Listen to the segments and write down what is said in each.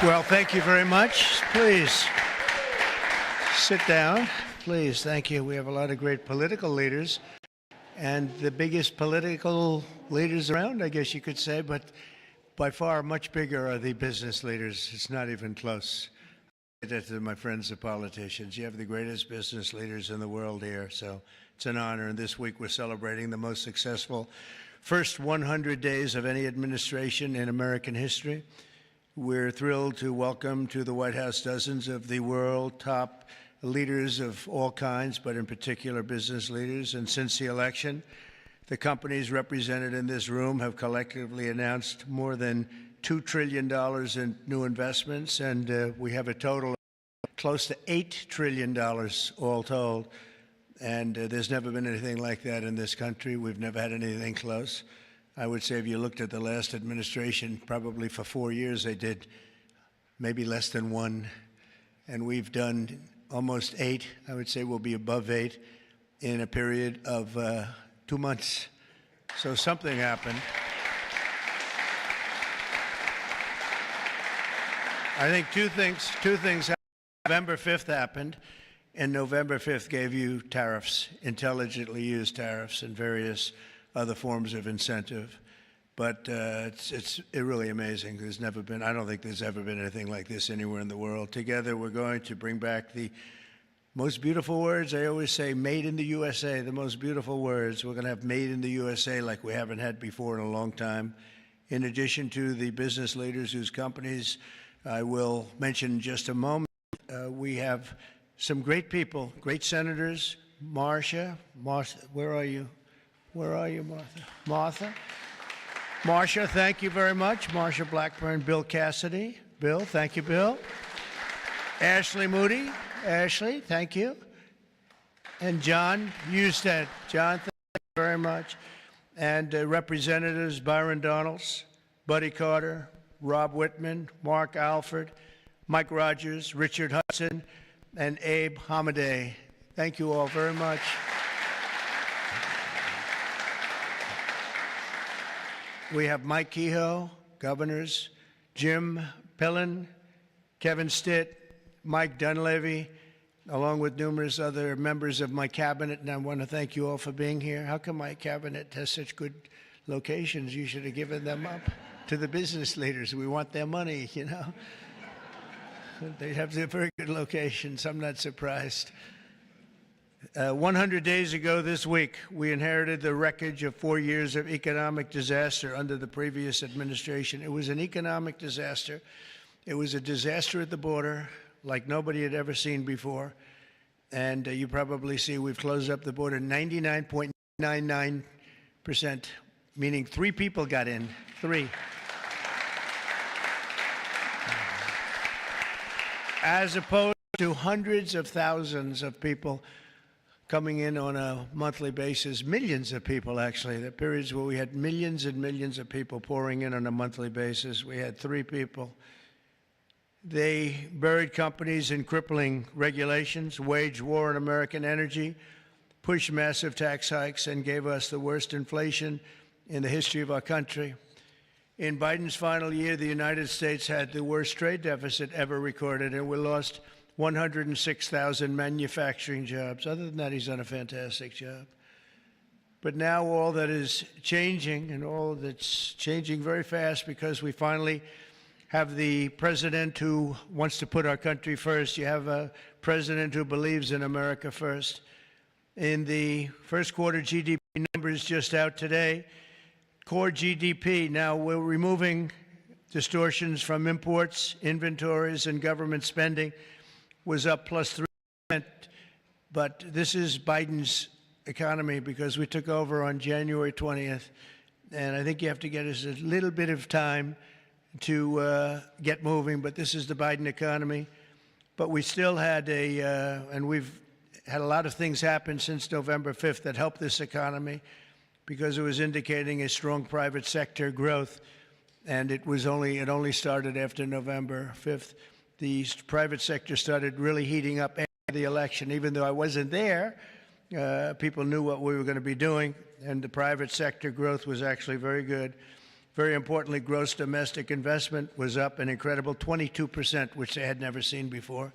Well, thank you very much. Please sit down. Please, thank you. We have a lot of great political leaders and the biggest political leaders around, I guess you could say, but by far much bigger are the business leaders. It's not even close. I say that to my friends, the politicians. You have the greatest business leaders in the world here, so it's an honor. And this week we're celebrating the most successful first 100 days of any administration in American history. We're thrilled to welcome to the White House dozens of the world top leaders of all kinds, but in particular business leaders. And since the election, the companies represented in this room have collectively announced more than $2 trillion in new investments, and we have a total of close to $8 trillion all told. And there's never been anything like that in this country. We've never had anything close. I would say if you looked at the last administration, probably for 4 years they did maybe less than one. And we've done almost 8. I would say we'll be above 8 in a period of 2 months. So something happened. I think two things happened. November 5th happened, and November 5th gave you tariffs, intelligently used tariffs and various other forms of incentive. But it's really amazing. There's never been, I don't think there's ever been anything like this anywhere in the world. Together, we're going to bring back the most beautiful words. I always say made in the USA, the most beautiful words. We're going to have made in the USA like we haven't had before in a long time. In addition to the business leaders whose companies I will mention in just a moment, we have some great people, great senators. Marcia, where are you? Where are you, Martha? Marcia, thank you very much. Marcia Blackburn, Bill Cassidy. Bill, thank you, Bill. Ashley Moody. Ashley, thank you. And John Husted. John, thank you very much. And Representatives Byron Donalds, Buddy Carter, Rob Whitman, Mark Alford, Mike Rogers, Richard Hudson, and Abe Hamadeh. Thank you all very much. We have Mike Kehoe, governors, Jim Pillen, Kevin Stitt, Mike Dunleavy, along with numerous other members of my cabinet, and I want to thank you all for being here. How come my cabinet has such good locations? You should have given them up to the business leaders. We want their money, you know. They have very good locations. I'm not surprised. 100 days ago this week, we inherited the wreckage of 4 years of economic disaster under the previous administration. It was an economic disaster. It was a disaster at the border like nobody had ever seen before. And you probably see we've closed up the border 99.99%, meaning 3 people got in. 3. As opposed to hundreds of thousands of people coming in on a monthly basis, millions of people actually. There are periods where we had millions and millions of people pouring in on a monthly basis. We had 3 people. They buried companies in crippling regulations, waged war on American energy, pushed massive tax hikes, and gave us the worst inflation in the history of our country. In Biden's final year, the United States had the worst trade deficit ever recorded, and we lost 106,000 manufacturing jobs. Other than that, he's done a fantastic job. But now all that is changing, and all that's changing very fast, because we finally have the president who wants to put our country first. You have a president who believes in America first. In the first quarter GDP numbers just out today, core GDP, now we're removing distortions from imports, inventories, and government spending, was up plus 3%, but this is Biden's economy because we took over on January 20th, and I think you have to get us a little bit of time to get moving, but this is the Biden economy. But we still had and we've had a lot of things happen since November 5th that helped this economy because it was indicating a strong private sector growth, and it only started after November 5th. The private sector started really heating up after the election. Even though I wasn't there, people knew what we were going to be doing, and the private sector growth was actually very good. Very importantly, gross domestic investment was up an incredible 22%, which they had never seen before.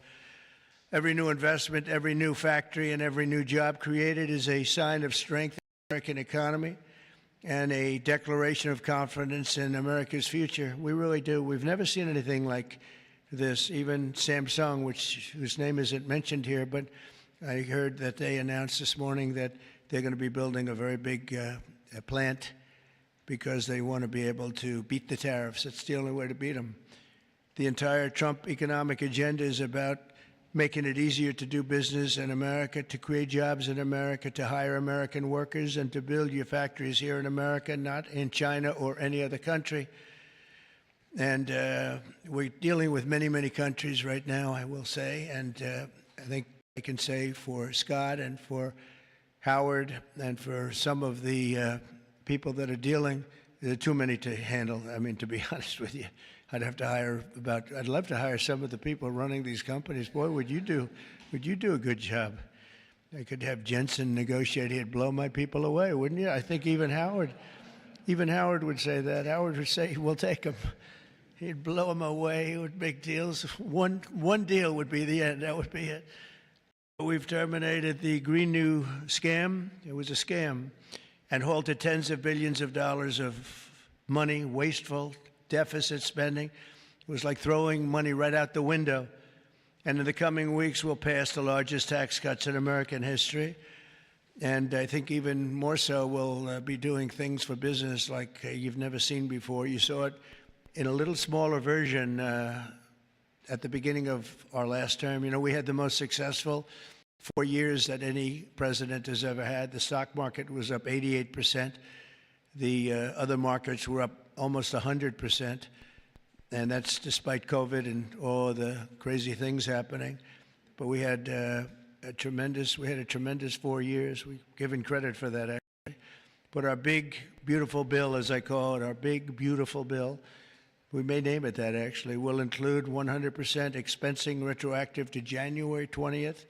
Every new investment, every new factory, and every new job created is a sign of strength in the American economy and a declaration of confidence in America's future. We really do. We've never seen anything like this. Even Samsung, whose name isn't mentioned here, but I heard that they announced this morning that they're going to be building a very big plant because they want to be able to beat the tariffs. It's the only way to beat them. The entire Trump economic agenda is about making it easier to do business in America, to create jobs in America, to hire American workers, and to build your factories here in America, not in China or any other country. And we're dealing with many, many countries right now, I will say. And I think I can say for Scott and for Howard and for some of the people that are dealing, there are too many to handle. I mean, to be honest with you, I'd love to hire some of the people running these companies. Boy, would you do a good job. I could have Jensen negotiate. He'd blow my people away, wouldn't you? I think even Howard would say that. Howard would say, we'll take them. He'd blow them away. He would make deals. One deal would be the end. That would be it. We've terminated the Green New scam. It was a scam. And halted tens of billions of dollars of money, wasteful deficit spending. It was like throwing money right out the window. And in the coming weeks, we'll pass the largest tax cuts in American history. And I think even more so, we'll be doing things for business like you've never seen before. You saw it in a little smaller version at the beginning of our last term. You know, we had the most successful 4 years that any president has ever had. The stock market was up 88%. The other markets were up almost 100%, and that's despite COVID and all the crazy things happening. But we had a tremendous 4 years. We've given credit for that, actually. But our big, beautiful bill, as I call it, our big, beautiful bill, we may name it that, actually, will include 100% expensing retroactive to January 20th.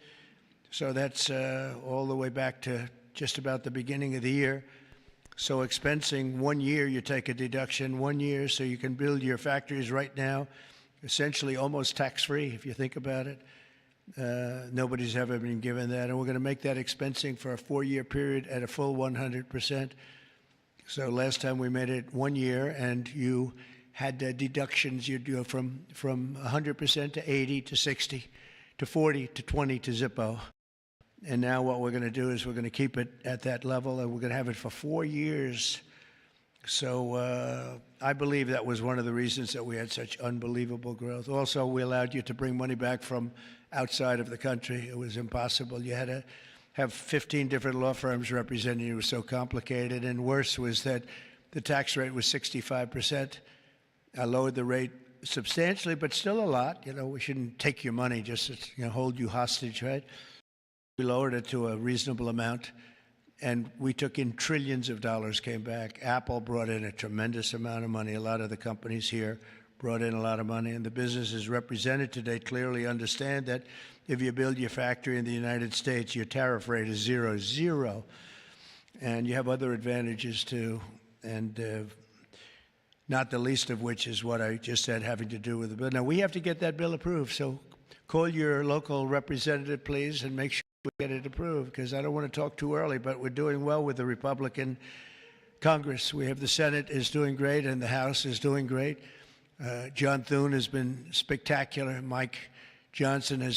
So that's all the way back to just about the beginning of the year. So expensing 1 year, you take a deduction 1 year so you can build your factories right now, essentially almost tax-free if you think about it. Nobody's ever been given that. And we're going to make that expensing for a 4-year period at a full 100%. So last time we made it 1 year and you had deductions, you'd go from 100% to 80 to 60 to 40 to 20 to Zippo. And now what we're going to do is we're going to keep it at that level, and we're going to have it for 4 years. So I believe that was one of the reasons that we had such unbelievable growth. Also, we allowed you to bring money back from outside of the country. It was impossible. You had to have 15 different law firms representing you. It was so complicated. And worse was that the tax rate was 65%. I lowered the rate substantially, but still a lot. You know, we shouldn't take your money just to hold you hostage, right? We lowered it to a reasonable amount, and we took in trillions of dollars, came back. Apple brought in a tremendous amount of money. A lot of the companies here brought in a lot of money, and the businesses represented today clearly understand that if you build your factory in the United States, your tariff rate is 0, and you have other advantages too, and not the least of which is what I just said, having to do with the bill. Now, we have to get that bill approved, so call your local representative, please, and make sure we get it approved, because I don't want to talk too early, but we're doing well with the Republican Congress. We have the Senate is doing great, and the House is doing great. John Thune has been spectacular. Mike Johnson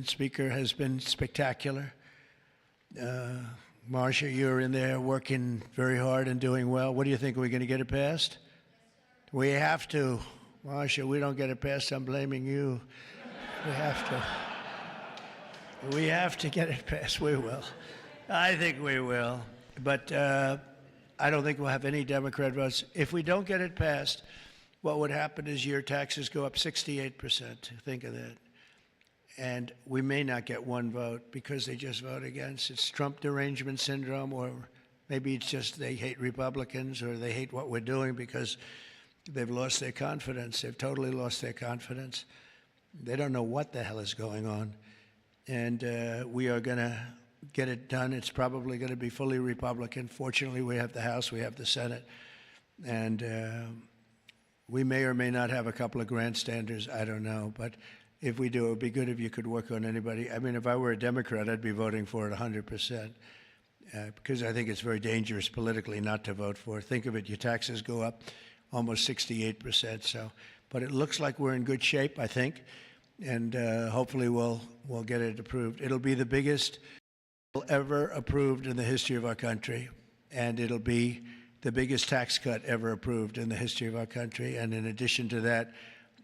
Speaker has been spectacular. Marcia, you're in there working very hard and doing well. What do you think? Are we going to get it passed? We have to. Marcia, we don't get it passed, I'm blaming you. We have to. We have to get it passed. We will. I think we will. But I don't think we'll have any Democrat votes. If we don't get it passed, what would happen is your taxes go up 68%. Think of that. And we may not get one vote because they just vote against. It's Trump derangement syndrome, or maybe it's just they hate Republicans, or they hate what we're doing because they've lost their confidence. They've totally lost their confidence. They don't know what the hell is going on. And we are going to get it done. It's probably going to be fully Republican. Fortunately, we have the House, we have the Senate. And we may or may not have a couple of grandstanders, I don't know. But if we do, it would be good if you could work on anybody. I mean, if I were a Democrat, I'd be voting for it 100%, because I think it's very dangerous politically not to vote for it. Think of it, your taxes go up almost 68%. So, but it looks like we're in good shape, I think, and hopefully we'll get it approved. It'll be the biggest bill ever approved in the history of our country, and it'll be the biggest tax cut ever approved in the history of our country. And in addition to that,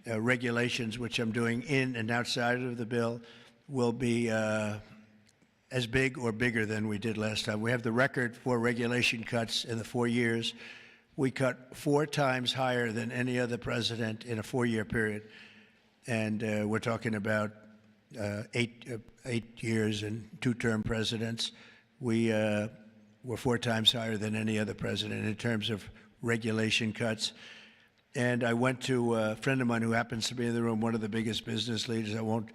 regulations, which I'm doing in and outside of the bill, will be as big or bigger than we did last time. We have the record for regulation cuts in the 4 years. We cut 4 times higher than any other president in a 4-year period. And we're talking about 8 years and 2-term presidents. We're 4 times higher than any other president in terms of regulation cuts. And I went to a friend of mine who happens to be in the room, one of the biggest business leaders. I won't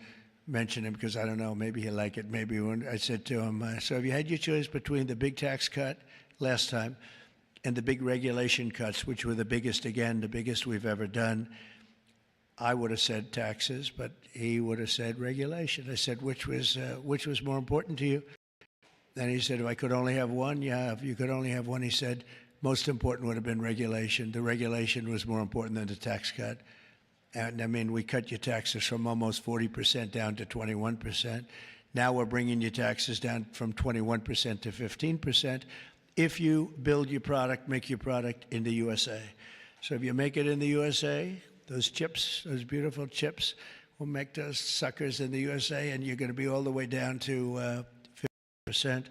mention him because I don't know, maybe he'll like it, maybe he won't. I said to him, so if you had your choice between the big tax cut last time and the big regulation cuts, which were the biggest, again, the biggest we've ever done, I would have said taxes, but he would have said regulation. I said, which was more important to you? And he said, if I could only have one, yeah, if you could only have one, he said, most important would have been regulation. The regulation was more important than the tax cut. And I mean, we cut your taxes from almost 40% down to 21%. Now we're bringing your taxes down from 21% to 15% if you build your product, make your product in the USA. So if you make it in the USA, those chips, those beautiful chips, will make those suckers in the USA, and you're going to be all the way down to 50%.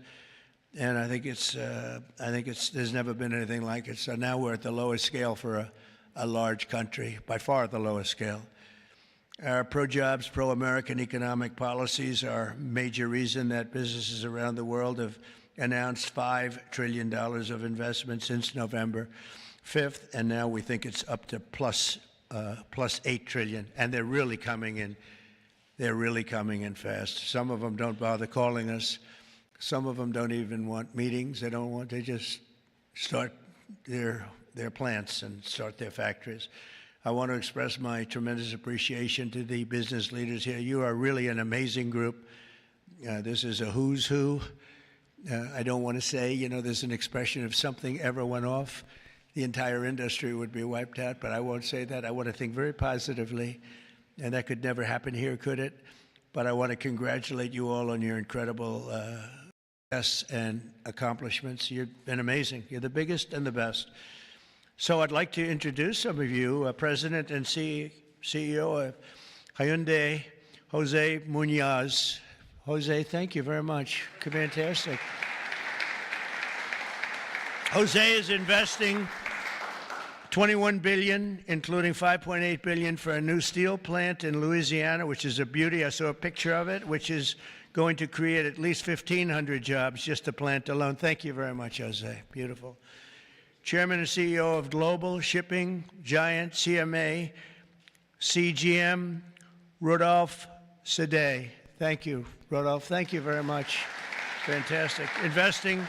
And I think there's never been anything like it. So now we're at the lowest scale for a large country, by far the lowest scale. Our pro-jobs, pro-American economic policies are a major reason that businesses around the world have announced $5 trillion of investment since November 5th, and now we think it's up to plus $8 trillion, and they're really coming in. They're really coming in fast. Some of them don't bother calling us. Some of them don't even want meetings. They just start their plants and start their factories. I want to express my tremendous appreciation to the business leaders here. You are really an amazing group. This is a who's who. I don't want to say, there's an expression if something ever went off, the entire industry would be wiped out, but I won't say that. I want to think very positively, and that could never happen here, could it? But I want to congratulate you all on your incredible success and accomplishments. You've been amazing. You're the biggest and the best. So I'd like to introduce some of you, President and CEO of Hyundai, Jose Munoz. Jose, thank you very much. Fantastic. Jose is investing $21 billion, including $5.8 billion for a new steel plant in Louisiana, which is a beauty. I saw a picture of it, which is going to create at least 1,500 jobs, just the plant alone. Thank you very much, Jose. Beautiful. Chairman and CEO of global shipping giant CMA CGM, Rodolphe Sade. Thank you, Rodolphe. Thank you very much. Fantastic. Investing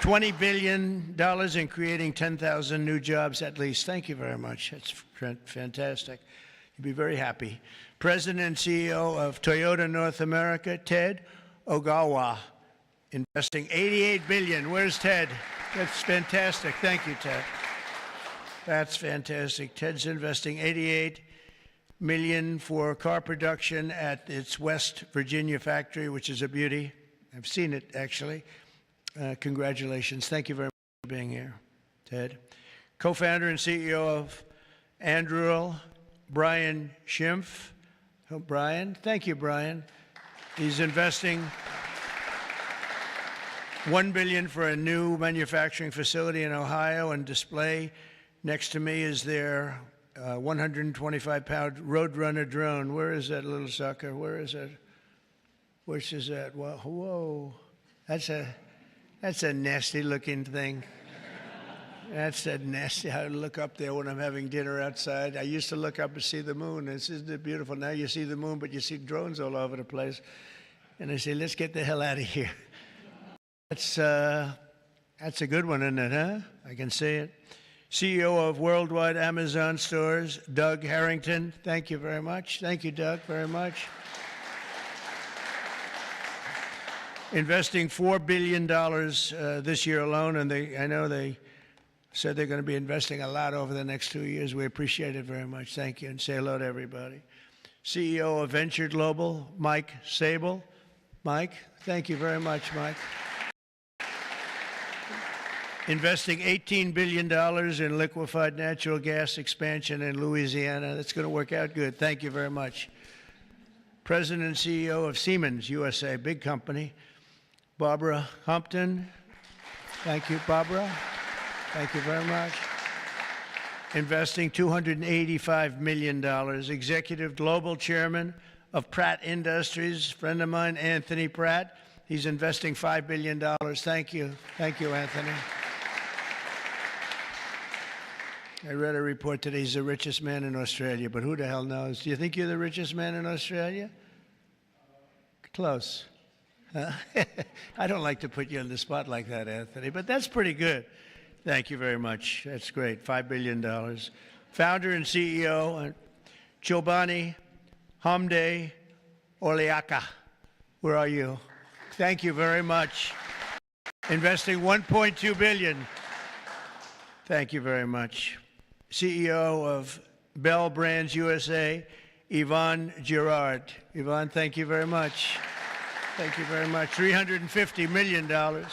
$20 billion in creating 10,000 new jobs at least. Thank you very much. That's fantastic. You'll be very happy. President and CEO of Toyota North America, Ted Ogawa, investing $88 billion. Where's Ted? That's fantastic. Thank you, Ted. That's fantastic. Ted's investing $88 million for car production at its West Virginia factory, which is a beauty. I've seen it, actually. Congratulations. Thank you very much for being here, Ted. Co-founder and CEO of Anduril, Brian Schimpf. Oh, Brian. Thank you, Brian. He's investing $1 billion for a new manufacturing facility in Ohio and display. Next to me is their 125-pound Roadrunner drone. Where is that little sucker? Where is it? Which is that? Whoa. That's a nasty-looking thing. That's a nasty. I look up there when I'm having dinner outside. I used to look up and see the moon. Isn't it beautiful? Now you see the moon, but you see drones all over the place. And I say, let's get the hell out of here. That's a good one, isn't it, huh? I can see it. CEO of Worldwide Amazon Stores, Doug Harrington. Thank you very much. Thank you, Doug, very much. Investing $4 billion this year alone, and I know they said they're going to be investing a lot over the next 2 years. We appreciate it very much. Thank you, and say hello to everybody. CEO of Venture Global, Mike Sable. Mike, thank you very much, Mike. Investing $18 billion in liquefied natural gas expansion in Louisiana. That's going to work out good. Thank you very much. President and CEO of Siemens USA, big company, Barbara Humpton. Thank you, Barbara. Thank you very much. Investing $285 million. Executive Global Chairman of Pratt Industries, friend of mine, Anthony Pratt. He's investing $5 billion. Thank you. Thank you, Anthony. I read a report today he's the richest man in Australia, but who the hell knows? Do you think you're the richest man in Australia? Close. I don't like to put you on the spot like that, Anthony, but that's pretty good. Thank you very much. That's great. $5 billion. Founder and CEO, Chobani Hamde Oliaka. Where are you? Thank you very much. Investing $1.2 billion. Thank you very much. CEO of Bell Brands USA, Yvonne Girard. Yvonne, thank you very much. Thank you very much. $350 million.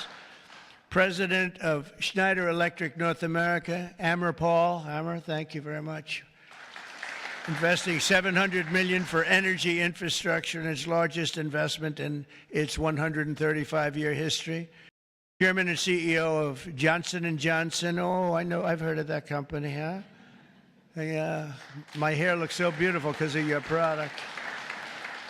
President of Schneider Electric North America, Amar Paul. Amar, thank you very much. Investing $700 million for energy infrastructure in its largest investment in its 135-year history. Chairman and CEO of Johnson & Johnson. Oh, I know, I've heard of that company, huh? Yeah, my hair looks so beautiful because of your product.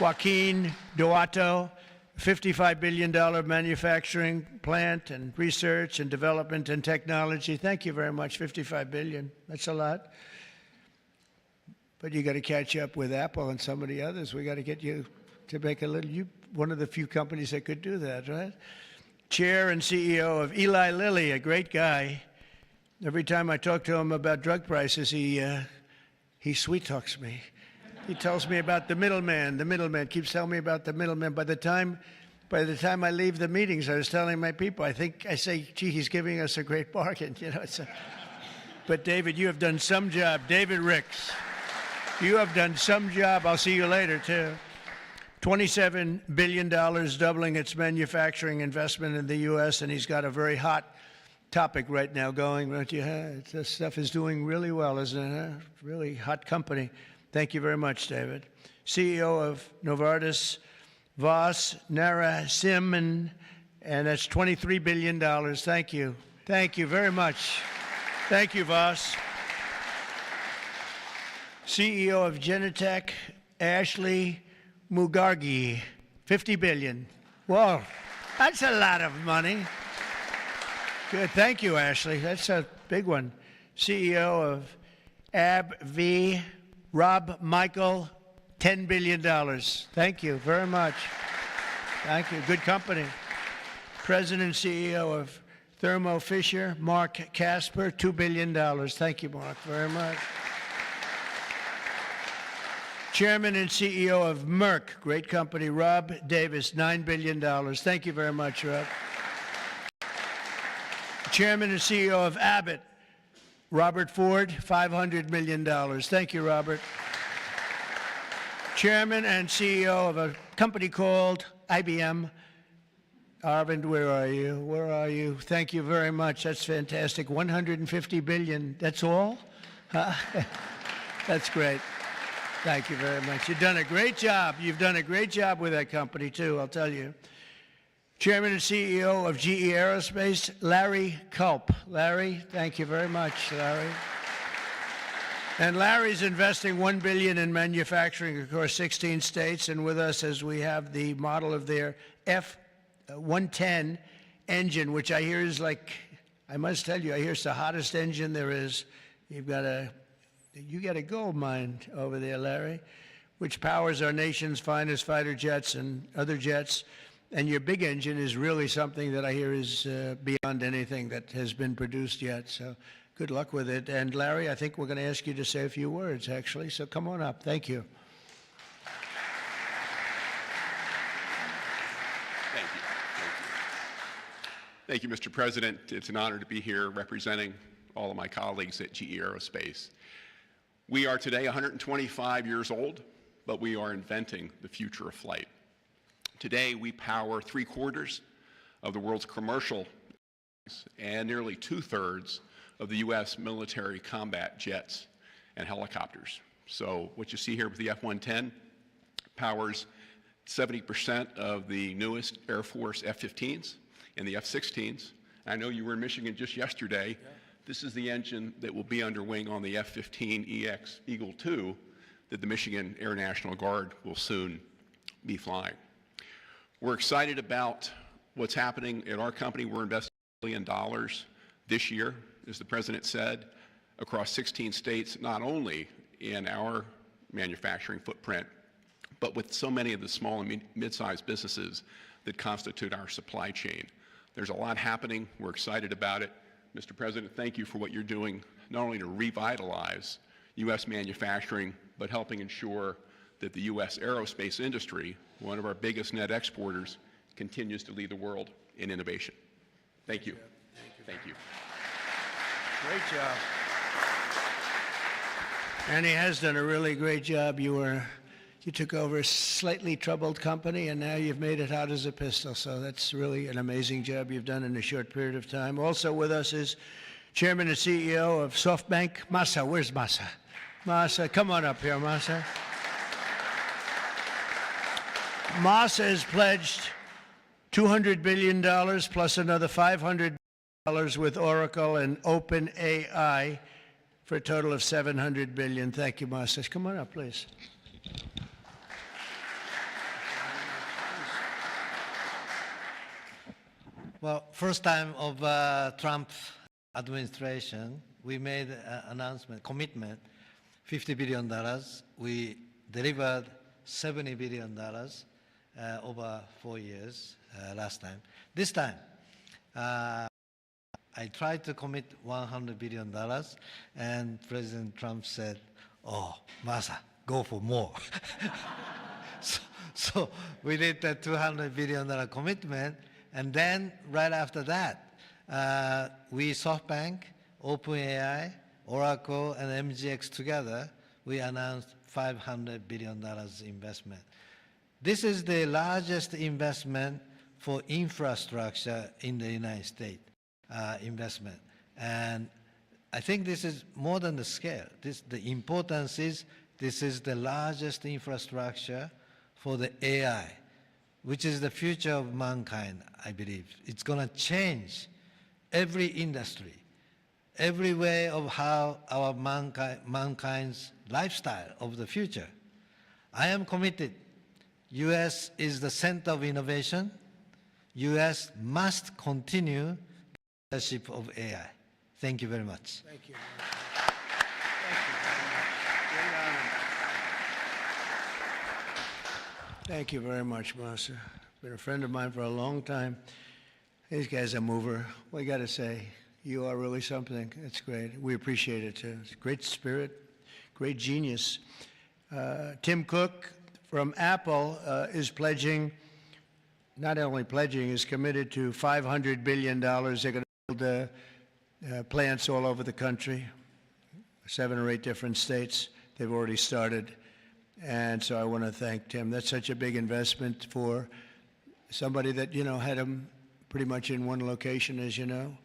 Joaquin Duato, $55 billion manufacturing plant and research and development and technology. Thank you very much, $55 billion. That's a lot. But you got to catch up with Apple and some of the others. We got to get you to make a little, one of the few companies that could do that, right? Chair and CEO of Eli Lilly, a great guy. Every time I talk to him about drug prices, he sweet talks me. He tells me about the middleman. The middleman keeps telling me about the middleman. By the time I leave the meetings, I was telling my people, I say, gee, he's giving us a great bargain. You know, but David, you have done some job. David Ricks, you have done some job. I'll see you later, too. $27 billion, doubling its manufacturing investment in the U.S., and he's got a very hot topic right now going, don't you? This stuff is doing really well, isn't it? Really hot company. Thank you very much, David. CEO of Novartis, Vas Narasimhan, and that's $23 billion. Thank you. Thank you very much. Thank you, Vas. CEO of Genentech, Ashley Mugargi, $50 billion. Whoa, that's a lot of money. Good, thank you, Ashley. That's a big one. CEO of AbbVie, Rob Michael, $10 billion. Thank you very much. Thank you, good company. President and CEO of Thermo Fisher, Mark Casper, $2 billion. Thank you, Mark, very much. Chairman and CEO of Merck, great company, Rob Davis, $9 billion. Thank you very much, Rob. Chairman and CEO of Abbott, Robert Ford, $500 million. Thank you, Robert. Chairman and CEO of a company called IBM. Arvind, where are you? Where are you? Thank you very much. That's fantastic. $150 billion. That's all? That's great. Thank you very much. You've done a great job. You've done a great job with that company, too, I'll tell you. Chairman and CEO of GE Aerospace, Larry Culp. Larry, thank you very much, Larry. And Larry's investing $1 billion in manufacturing across 16 states, and with us as we have the model of their F-110 engine, which I hear is like, I must tell you, I hear it's the hottest engine there is. You got a gold mine over there, Larry, which powers our nation's finest fighter jets and other jets. And your big engine is really something that I hear is beyond anything that has been produced yet. So good luck with it. And Larry, I think we're going to ask you to say a few words, actually. So come on up. Thank you. Thank you, Mr. President. It's an honor to be here representing all of my colleagues at GE Aerospace. We are today 125 years old, but we are inventing the future of flight. Today, we power 3/4 of the world's commercial and nearly 2/3 of the U.S. military combat jets and helicopters. So what you see here with the F-110 powers 70% of the newest Air Force F-15s and the F-16s. I know you were in Michigan just yesterday. Yeah. This is the engine that will be under wing on the F-15EX Eagle II that the Michigan Air National Guard will soon be flying. We're excited about what's happening at our company. We're investing $1 billion this year, as the President said, across 16 states, not only in our manufacturing footprint, but with so many of the small and mid-sized businesses that constitute our supply chain. There's a lot happening. We're excited about it. Mr. President, thank you for what you're doing, not only to revitalize U.S. manufacturing, but helping ensure that the U.S. aerospace industry, one of our biggest net exporters, continues to lead the world in innovation. Thank you. Thank you. Great job. And he has done a really great job. You took over a slightly troubled company, and now you've made it hot as a pistol. So that's really an amazing job you've done in a short period of time. Also with us is Chairman and CEO of SoftBank, Masa. Where's Masa? Masa, come on up here, Masa. Masa has pledged $200 billion plus another $500 billion with Oracle and OpenAI for a total of $700 billion. Thank you, Masa. Come on up, please. Well, first time of Trump administration, we made an announcement, commitment, $50 billion. We delivered $70 billion over 4 years last time. This time, I tried to commit $100 billion, and President Trump said, "Oh, Masa, go for more." so we did the $200 billion commitment. And then right after that, we SoftBank, OpenAI, Oracle, and MGX together, we announced $500 billion investment. This is the largest investment for infrastructure in the United States, investment. And I think this is more than the scale. The importance is this is the largest infrastructure for the AI, which is the future of mankind, I believe. It's going to change every industry, every way of how our mankind's lifestyle of the future. I am committed. U.S. is the center of innovation. U.S. must continue the leadership of AI. Thank you very much. Thank you. Thank you very much. Great honor. Thank you very much, Masa. Been a friend of mine for a long time. These guys are mover. We got to say, you are really something. It's great. We appreciate it too. It's great spirit, great genius. Tim Cook from Apple is pledging, not only pledging, is committed to $500 billion. They're going to build plants all over the country, 7 or 8 different states. They've already started. And so I want to thank Tim. That's such a big investment for somebody that, had them pretty much in one location, as you know.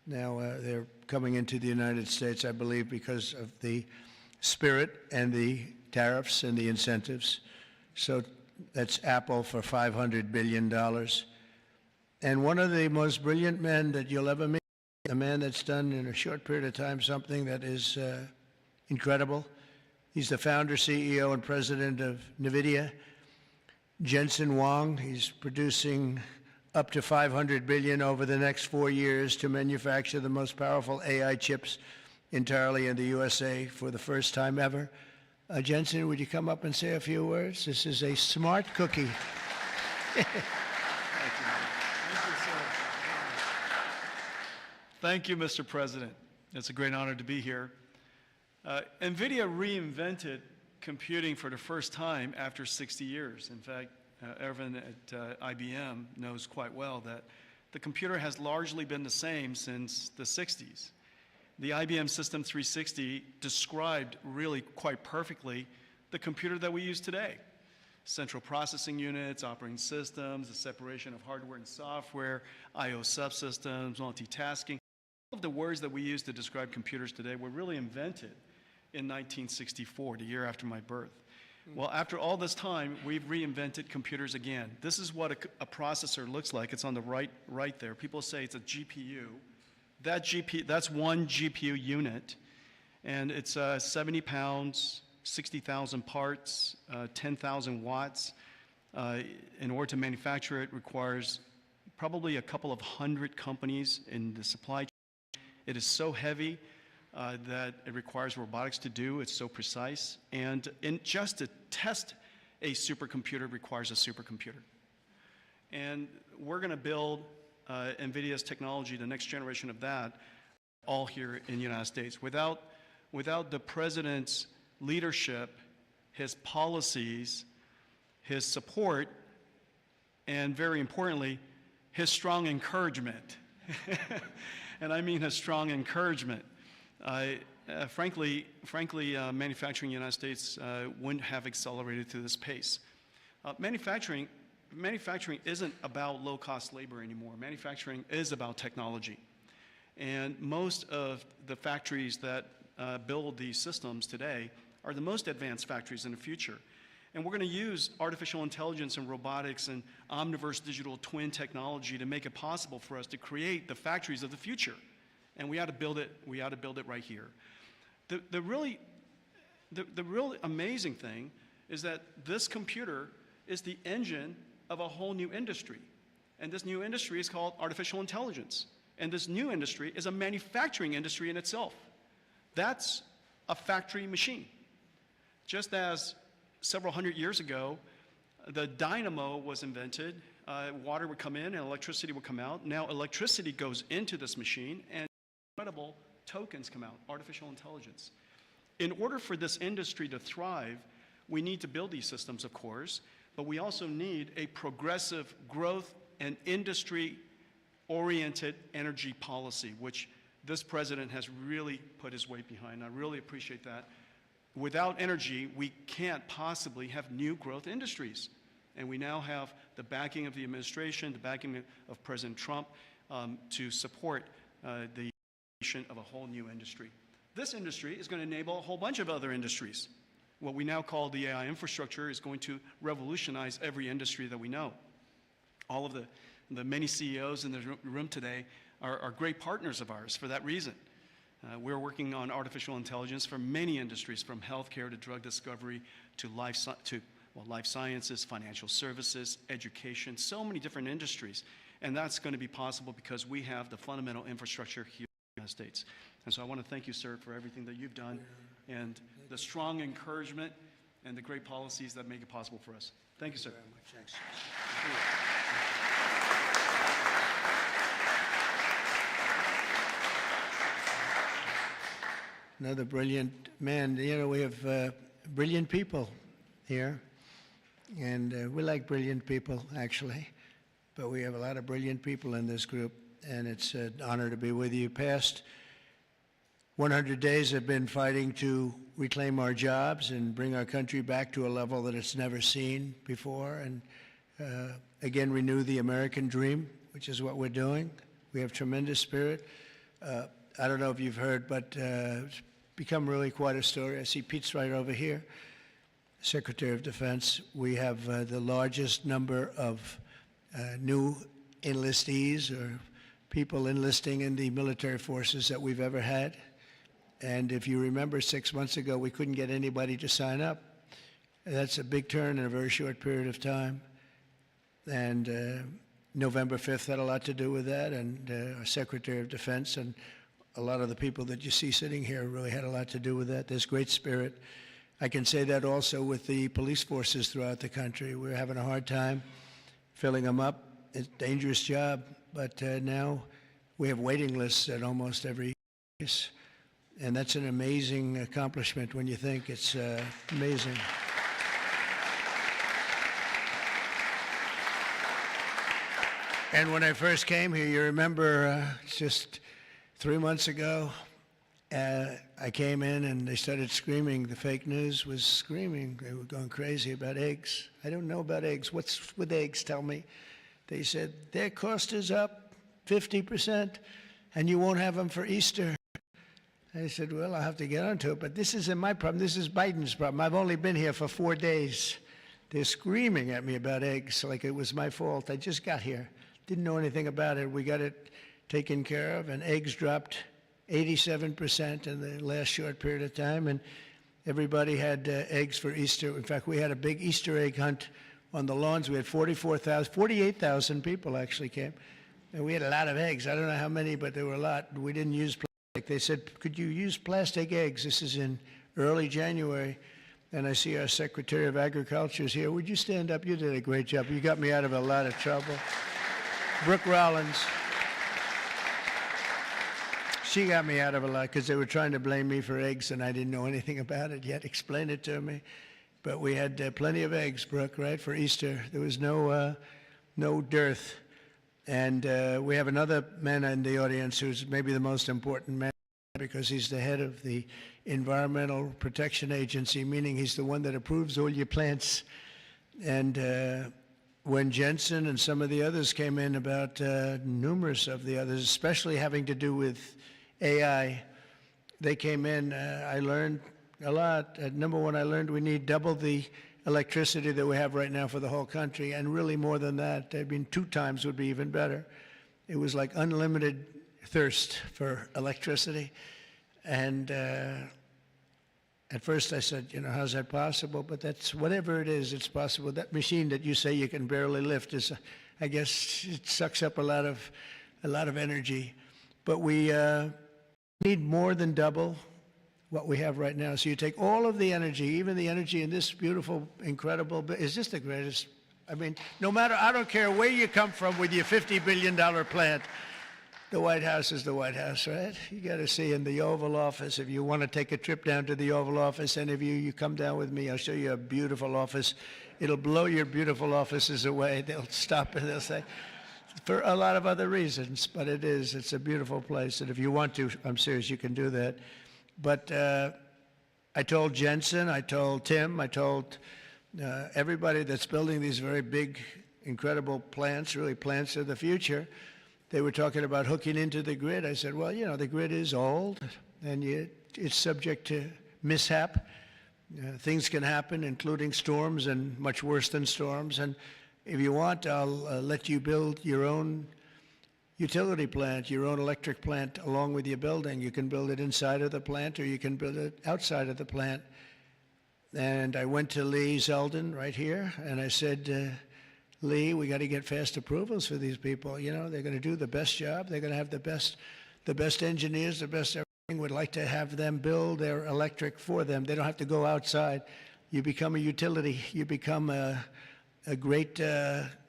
Now they're coming into the United States, I believe, because of the spirit and the tariffs and the incentives. So that's Apple for $500 billion. And one of the most brilliant men that you'll ever meet, a man that's done in a short period of time something that is incredible. He's the founder, CEO, and president of NVIDIA, Jensen Huang. He's producing up to $500 billion over the next 4 years to manufacture the most powerful AI chips entirely in the USA for the first time ever. Jensen, would you come up and say a few words? This is a smart cookie. Thank you, sir. Thank you, Mr. President. It's a great honor to be here. NVIDIA reinvented computing for the first time after 60 years. In fact, Ervin at IBM knows quite well that the computer has largely been the same since the 60s. The IBM System 360 described really quite perfectly the computer that we use today. Central processing units, operating systems, the separation of hardware and software, I/O subsystems, multitasking. All of the words that we use to describe computers today were really invented in 1964, the year after my birth. Well, after all this time, we've reinvented computers again. This is what a processor looks like. It's on the right there. People say it's a GPU. That's one GPU unit, and it's 70 pounds, 60,000 parts, 10,000 watts. In order to manufacture it requires probably a couple of hundred companies in the supply chain. It is so heavy that it requires robotics to do. It's so precise. And just to test a supercomputer requires a supercomputer. And we're going to build NVIDIA's technology, the next generation of that, all here in the United States. Without the president's leadership, his policies, his support, and very importantly, his strong encouragement. And I mean his strong encouragement. Frankly, manufacturing in the United States wouldn't have accelerated to this pace. Manufacturing isn't about low-cost labor anymore. Manufacturing is about technology. And most of the factories that build these systems today are the most advanced factories in the future. And we're going to use artificial intelligence and robotics and omniverse digital twin technology to make it possible for us to create the factories of the future. And we ought to build it right here. The really amazing thing is that this computer is the engine of a whole new industry. And this new industry is called artificial intelligence. And this new industry is a manufacturing industry in itself. That's a factory machine. Just as several hundred years ago, the dynamo was invented, water would come in and electricity would come out. Now electricity goes into this machine and incredible tokens come out, artificial intelligence. In order for this industry to thrive, we need to build these systems, of course, but we also need a progressive growth and industry-oriented energy policy, which this president has really put his weight behind. I really appreciate that. Without energy, we can't possibly have new growth industries. And we now have the backing of the administration, the backing of President Trump to support the creation of a whole new industry. This industry is going to enable a whole bunch of other industries. What we now call the AI infrastructure is going to revolutionize every industry that we know. All of the many CEOs in the room today are great partners of ours for that reason. We're working on artificial intelligence for many industries, from healthcare to drug discovery to life sciences, financial services, education, so many different industries. And that's going to be possible because we have the fundamental infrastructure here in the United States. And so I want to thank you, sir, for everything that you've done and the strong encouragement and the great policies that make it possible for us. Thank you, sir. Very much. Thanks. Another brilliant man. You know, we have brilliant people here, and we like brilliant people, actually, but we have a lot of brilliant people in this group, and it's an honor to be with you. Past 100 days have been fighting to reclaim our jobs and bring our country back to a level that it's never seen before, and again, renew the American dream, which is what we're doing. We have tremendous spirit. I don't know if you've heard, but it's become really quite a story. I see Pete's right over here, Secretary of Defense. We have the largest number of new enlistees or people enlisting in the military forces that we've ever had. And if you remember, 6 months ago, we couldn't get anybody to sign up. That's a big turn in a very short period of time. And November 5th had a lot to do with that, and our Secretary of Defense and a lot of the people that you see sitting here really had a lot to do with that. There's great spirit. I can say that also with the police forces throughout the country. We're having a hard time filling them up. It's a dangerous job, but now we have waiting lists at almost every space. And that's an amazing accomplishment when you think. It's amazing. And when I first came here, you remember just 3 months ago, I came in and they started screaming. The fake news was screaming. They were going crazy about eggs. I don't know about eggs. What's with eggs? Tell me. They said, their cost is up 50%, and you won't have them for Easter. I said, well, I'll have to get onto it, but this isn't my problem. This is Biden's problem. I've only been here for 4 days. They're screaming at me about eggs like it was my fault. I just got here. Didn't know anything about it. We got it taken care of, and eggs dropped 87% in the last short period of time, and everybody had eggs for Easter. In fact, we had a big Easter egg hunt on the lawns. We had 48,000 people actually came, and we had a lot of eggs. I don't know how many, but there were a lot. We didn't use plastic. They said, could you use plastic eggs? This is in early January, and I see our Secretary of Agriculture is here. Would you stand up? You did a great job. You got me out of a lot of trouble. Brooke Rollins. She got me out of a lot because they were trying to blame me for eggs, and I didn't know anything about it yet. Explain it to me. But we had plenty of eggs, Brooke, right, for Easter. There was no dearth. And we have another man in the audience who's maybe the most important man because he's the head of the Environmental Protection Agency, meaning he's the one that approves all your plants. And when Jensen and some of the others came in about numerous of the others, especially having to do with AI, they came in, I learned a lot. Number one, I learned we need double the electricity that we have right now for the whole country, and really more than that. I mean, 2 times would be even better. It was like unlimited thirst for electricity. And at first I said, you know, how's that possible? But that's, whatever it is, it's possible. That machine that you say you can barely lift is, I guess, it sucks up a lot of energy. But we need more than double what we have right now. So you take all of the energy, even the energy in this beautiful, incredible, it's just the greatest. I mean, no matter, I don't care where you come from with your $50 billion plant, the White House is the White House, right? You got to see in the Oval Office. If you want to take a trip down to the Oval Office, any of you come down with me. I'll show you a beautiful office. It'll blow your beautiful offices away. They'll stop and they'll say, for a lot of other reasons, but it's a beautiful place. And if you want to, I'm serious, you can do that. But I told Jensen, I told Tim, I told everybody that's building these very big, incredible plants, really plants of the future. They were talking about hooking into the grid. I said, well, you know, the grid is old, and it's subject to mishap. Things can happen, including storms and much worse than storms. And if you want, I'll let you build your own utility plant, your own electric plant along with your building. You can build it inside of the plant or you can build it outside of the plant. And I went to Lee Zeldin right here and I said, Lee, we got to get fast approvals for these people. You know, they're going to do the best job. They're going to have the best engineers, the best everything. We'd like to have them build their electric for them. They don't have to go outside. You become a utility. You become a great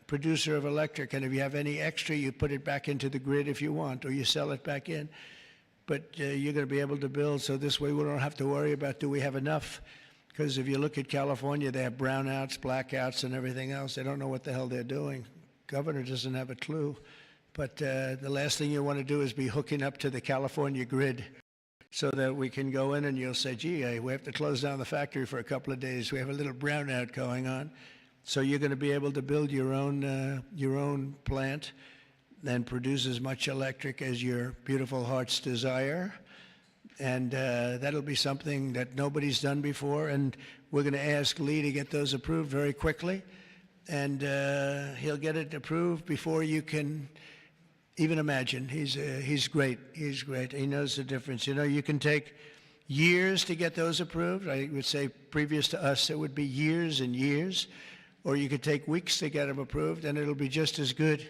producer of electric, and if you have any extra, you put it back into the grid if you want, or you sell it back in. But you're going to be able to build, so this way we don't have to worry about do we have enough, because if you look at California, they have brownouts, blackouts, and everything else. They don't know what the hell they're doing. Governor doesn't have a clue. But the last thing you want to do is be hooking up to the California grid so that we can go in and you'll say, gee, we have to close down the factory for a couple of days. We have a little brownout going on. So you're going to be able to build your own plant and produce as much electric as your beautiful heart's desire. And that'll be something that nobody's done before. And we're going to ask Lee to get those approved very quickly. And he'll get it approved before you can even imagine. He's great. He's great. He knows the difference. You know, you can take years to get those approved. I would say previous to us, it would be years and years. Or you could take weeks to get them approved, and it'll be just as good.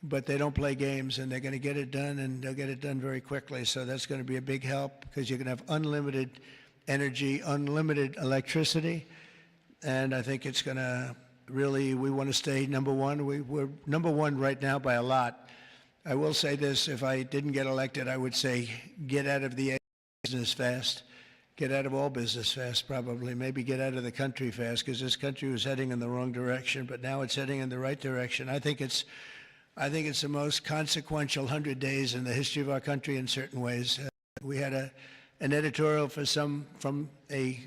But they don't play games, and they're going to get it done, and they'll get it done very quickly. So that's going to be a big help because you're going to have unlimited energy, unlimited electricity. And I think it's going to really, we want to stay number one. We're number one right now by a lot. I will say this, if I didn't get elected, I would say get out of the business fast. Get out of all business fast, probably. Maybe get out of the country fast, because this country was heading in the wrong direction, but now it's heading in the right direction. I think it's the most consequential 100 days in the history of our country in certain ways. We had an editorial from a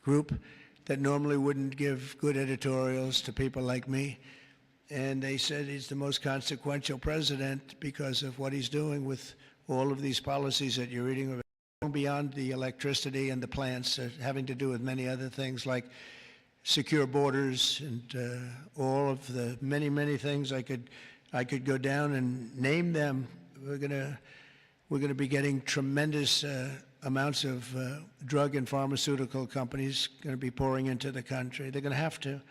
group that normally wouldn't give good editorials to people like me. And they said he's the most consequential president because of what he's doing with all of these policies that you're reading about. Beyond the electricity and the plants, having to do with many other things like secure borders and all of the many things I could go down and name them. We're gonna be getting tremendous amounts of drug and pharmaceutical companies going to be pouring into the country. They're going to have to.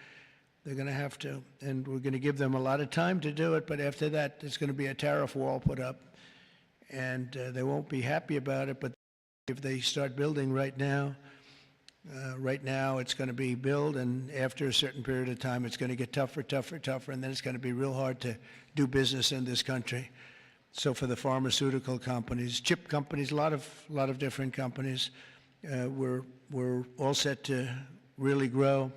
They're going to have to, and we're going to give them a lot of time to do it. But after that, there's going to be a tariff wall put up, and they won't be happy about it. But if they start building right now it's going to be build, and after a certain period of time, it's going to get tougher, and then it's going to be real hard to do business in this country. So for the pharmaceutical companies, chip companies, a lot of different companies, we're all set to really grow.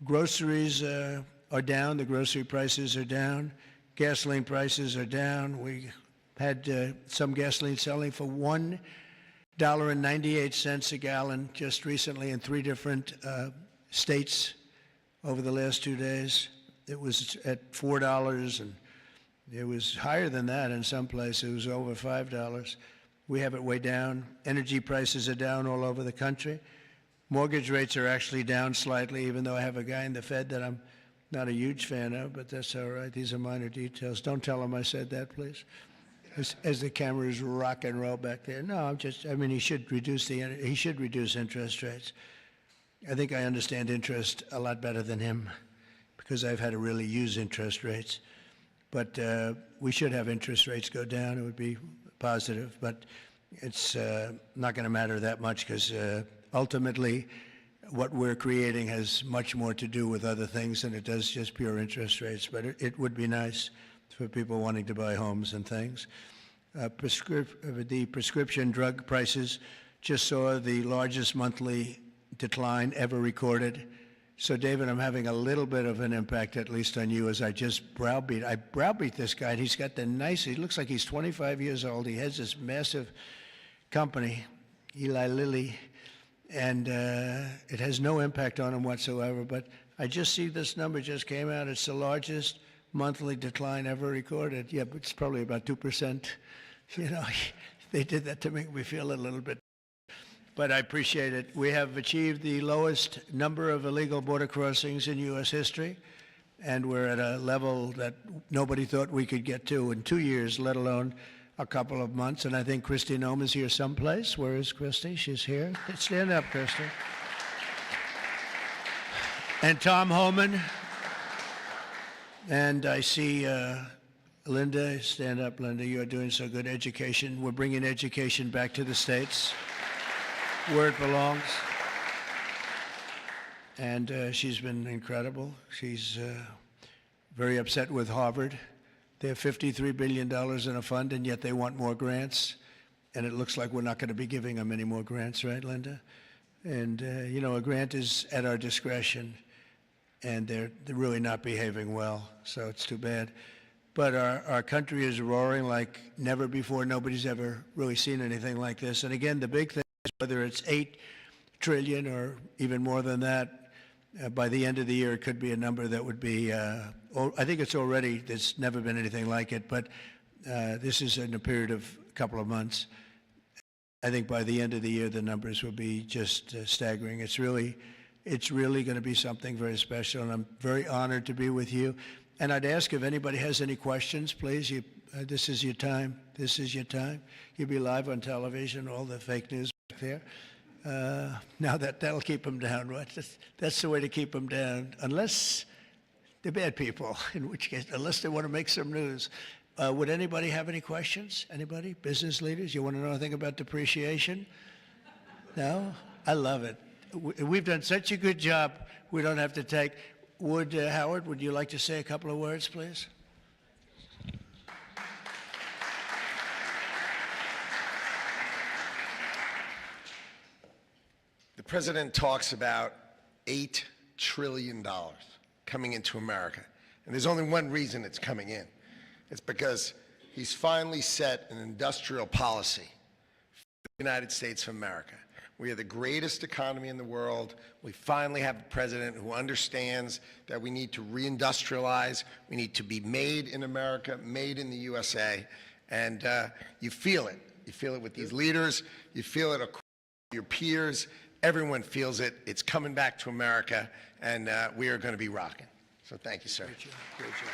Groceries are down. The grocery prices are down. Gasoline prices are down. We had some gasoline selling for $1.98 a gallon just recently in 3 different states over the last 2 days. It was at $4, and it was higher than that in some places. It was over $5. We have it way down. Energy prices are down all over the country. Mortgage rates are actually down slightly, even though I have a guy in the Fed that I'm not a huge fan of, but that's all right. These are minor details. Don't tell him I said that, please. As the cameras rock and roll back there. No, he should reduce interest rates. I think I understand interest a lot better than him because I've had to really use interest rates. But we should have interest rates go down. It would be positive, but it's not going to matter that much because ultimately what we're creating has much more to do with other things than it does just pure interest rates. But it would be nice for people wanting to buy homes and things. The prescription drug prices just saw the largest monthly decline ever recorded. So, David, I'm having a little bit of an impact, at least on you, as I browbeat this guy. And he's got he looks like he's 25 years old. He has this massive company, Eli Lilly, and it has no impact on him whatsoever. But I just see this number just came out. It's the largest monthly decline ever recorded. Yeah, but it's probably about 2%. You know, they did that to make me feel a little bit. But I appreciate it. We have achieved the lowest number of illegal border crossings in U.S. history, and we're at a level that nobody thought we could get to in 2 years, let alone a couple of months. And I think Kristi Noem is here someplace. Where is Kristi? She's here. Stand up, Kristi. And Tom Homan. And I see Linda. Stand up, Linda. You are doing so good. Education. We're bringing education back to the States, where it belongs. And she's been incredible. She's very upset with Harvard. They have $53 billion in a fund, and yet they want more grants. And it looks like we're not going to be giving them any more grants, right, Linda? And, you know, a grant is at our discretion, and they're really not behaving well, so it's too bad. But our country is roaring like never before. Nobody's ever really seen anything like this. And again, the big thing is whether it's $8 trillion or even more than that, by the end of the year, it could be a number that would be, I think it's already, there's never been anything like it, but this is in a period of a couple of months. I think by the end of the year, the numbers will be just staggering. It's really going to be something very special, and I'm very honored to be with you. And I'd ask if anybody has any questions, please. This is your time. This is your time. You'll be live on television, all the fake news back there. Now that'll keep them down, right? That's the way to keep them down, unless they're bad people, in which case, unless they want to make some news. Would anybody have any questions? Anybody? Business leaders? You want to know anything about depreciation? No? I love it. We've done such a good job, we don't have to take. Howard, would you like to say a couple of words, please? president talks about $8 trillion coming into America. And there's only one reason it's coming in. It's because he's finally set an industrial policy for the United States of America. We are the greatest economy in the world. We finally have a president who understands that we need to reindustrialize. We need to be made in America, made in the USA. And you feel it. You feel it with these leaders. You feel it across your peers. Everyone feels it. It's coming back to America, and we are going to be rocking. So thank you, sir. Great job. Great job.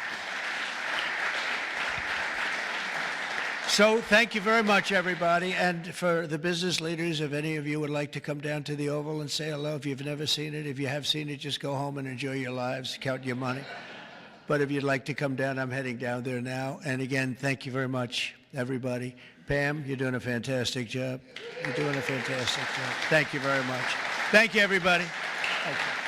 So thank you very much, everybody. And for the business leaders, if any of you would like to come down to the Oval and say hello, if you've never seen it, if you have seen it, just go home and enjoy your lives, count your money. But if you'd like to come down, I'm heading down there now. And again, thank you very much, everybody. Pam, you're doing a fantastic job. You're doing a fantastic job. Thank you very much. Thank you, everybody. Thank you.